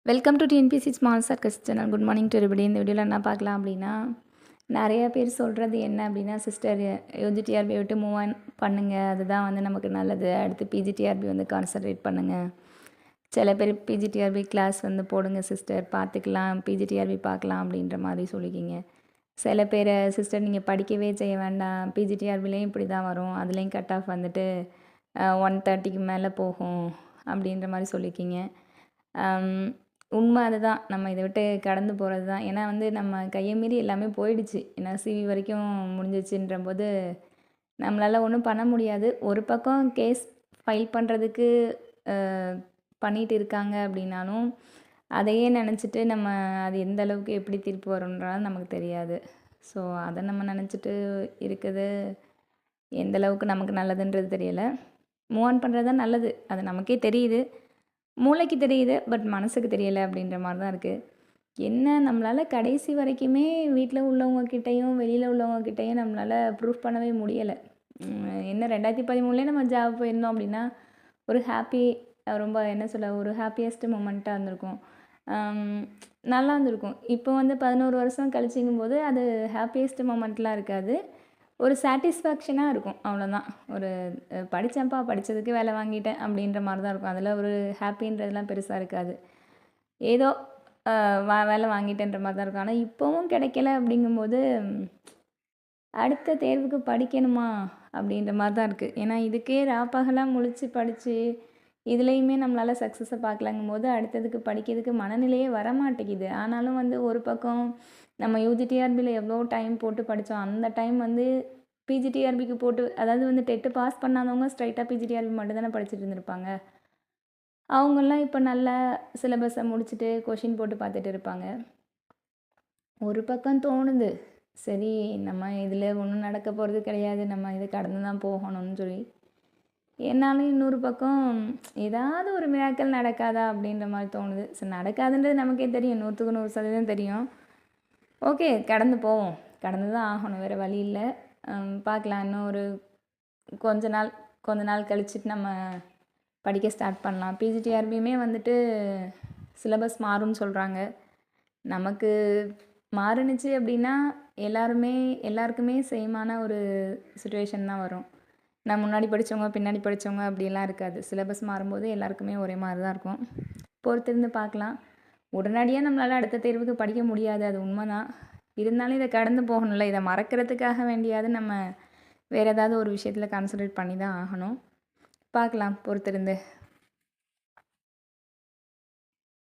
Welcome to TNPSC small circus channel. Good morning to everybody. இந்த வீடியோவில் என்ன பார்க்கலாம் அப்படின்னா, நிறைய பேர் சொல்கிறது என்ன அப்படின்னா, சிஸ்டர் யூஜிடிஆர்பி விட்டு மூவ் ஆன் பண்ணுங்கள், அதுதான் வந்து நமக்கு நல்லது. அடுத்து பிஜிடிஆர்பி வந்து கான்சன்ட்ரேட் பண்ணுங்கள். சில பேர் பிஜிடிஆர்பி கிளாஸ் வந்து போடுங்க சிஸ்டர், பார்த்துக்கலாம், பிஜிடிஆர்பி பார்க்கலாம் அப்படின்ற மாதிரி சொல்லிக்கிங்க. சில பேர் சிஸ்டர் நீங்கள் படிக்கவே செய்ய வேண்டாம், பிஜிடிஆர்பிலையும் இப்படி தான் வரும், அதுலேயும் கட் ஆஃப் வந்துட்டு 130க்கு மேலே போகும் அப்படின்ற மாதிரி சொல்லிக்கிங்க. உண்மை அதுதான். நம்ம இதை விட்டு கடந்து போகிறது தான். ஏன்னா வந்து நம்ம கையை மீறி எல்லாமே போயிடுச்சு. ஏன்னா சிவி வரைக்கும் முடிஞ்சிச்சுன்றபோது நம்மளால் ஒன்றும் பண்ண முடியாது. ஒரு பக்கம் கேஸ் ஃபைல் பண்ணுறதுக்கு பண்ணிகிட்டு இருக்காங்க அப்படின்னாலும், அதையே நினச்சிட்டு நம்ம அது எந்த அளவுக்கு எப்படி தீர்ப்பு வரும்ன்றது நமக்கு தெரியாது. ஸோ அதை நம்ம நினச்சிட்டு இருக்குது எந்த அளவுக்கு நமக்கு நல்லதுன்றது தெரியலை. மூவ் ஆன் பண்ணுறது தான் நல்லது, அது நமக்கே தெரியுது. மூளைக்கு தெரியுது, பட் மனசுக்கு தெரியலை அப்படின்ற மாதிரி தான் இருக்குது. என்ன நம்மளால் கடைசி வரைக்குமே வீட்டில் உள்ளவங்கக்கிட்டையும் வெளியில் உள்ளவங்கக்கிட்டையும் நம்மளால் ப்ரூஃப் பண்ணவே முடியலை. என்ன 2013 நம்ம ஜாப் போயிருந்தோம் அப்படின்னா ஒரு ஹாப்பி, ரொம்ப என்ன சொல்ல, ஒரு ஹாப்பியஸ்ட் மூமெண்ட்டாக இருந்திருக்கும், நல்லா இருந்திருக்கும். இப்போ வந்து 11 வருஷம் கழிச்சிங்கும்போது அது ஹாப்பியஸ்ட் மூமெண்ட்லாம் இருக்காது, ஒரு சாட்டிஸ்ஃபேக்ஷனாக இருக்கும், அவ்வளோதான். ஒரு படித்தேன்ப்பா, படித்ததுக்கு வேலை வாங்கிட்டேன் அப்படின்ற மாதிரி தான் இருக்கும். அதில் ஒரு ஹாப்பின்றதுலாம் பெருசாக இருக்காது. ஏதோ வேலை வாங்கிட்டேன்ற மாதிரி தான் இருக்கும். ஆனால் இப்போவும் கிடைக்கல அப்படிங்கும்போது அடுத்த தேர்வுக்கு படிக்கணுமா அப்படின்ற மாதிரி தான் இருக்குது. ஏன்னா இதுக்கே ராப்பகலாக முழித்து படித்து இதுலேயுமே நம்மளால் சக்ஸஸை பார்க்கலங்கும் போது அடுத்ததுக்கு படிக்கிறதுக்கு மனநிலையே வரமாட்டேங்குது. ஆனாலும் வந்து ஒரு பக்கம் நம்ம யூஜிடிஆர்பியில் எவ்வளோ டைம் போட்டு படித்தோம், அந்த டைம் வந்து பிஜிடிஆர்பிக்கு போட்டு, அதாவது வந்து டெட்டு பாஸ் பண்ணாதவங்க ஸ்ட்ரைட்டாக பிஜிடிஆர்பி மட்டும் தானே படிச்சுட்டு இருந்திருப்பாங்க. அவங்கெல்லாம் இப்போ நல்ல சிலபஸை முடிச்சுட்டு கொஷின் போட்டு பார்த்துட்டு இருப்பாங்க. ஒரு பக்கம் தோணுது, சரி நம்ம இதில் ஒன்றும் நடக்க போகிறது கிடையாது, நம்ம இதை கடந்து தான் போகணும்னு சொல்லி. என்னாலும் இன்னொரு பக்கம் ஏதாவது ஒரு மிராக்கல் நடக்காதா அப்படின்ற மாதிரி தோணுது. சரி, நடக்காதுன்றது நமக்கே தெரியும், 100க்கு 100% தெரியும். ஓகே, கடந்து போவோம், கடந்து தான் ஆகணும், வேறு வழி இல்லை. பார்க்கலாம், இன்னும் ஒரு கொஞ்ச நாள் கழிச்சுட்டு நம்ம படிக்க ஸ்டார்ட் பண்ணலாம். பிஜிடிஆர்பியுமே வந்துட்டு சிலபஸ் மாறும்னு சொல்கிறாங்க. நமக்கு மாறுனுச்சு அப்படின்னா எல்லாருக்குமே சேமான ஒரு சுச்சுவேஷன் தான் வரும். நான் முன்னாடி படித்தவங்க பின்னாடி படித்தவங்க அப்படிலாம் இருக்காது. சிலபஸ் மாறும்போது எல்லாருக்குமே ஒரே மாதிரி தான் இருக்கும். பொறுத்திருந்து பார்க்கலாம். உடனடியாக நம்மளால் அடுத்த தேர்வுக்கு படிக்க முடியாது, அது உண்மை தான். இருந்தாலும் இதை கடந்து போகணும்ல, இதை மறக்கிறதுக்காக வேண்டியாவது நம்ம வேறு ஏதாவது ஒரு விஷயத்தில் கான்சன்ட்ரேட் பண்ணி தான் ஆகணும். பார்க்கலாம், பொறுத்திருந்து.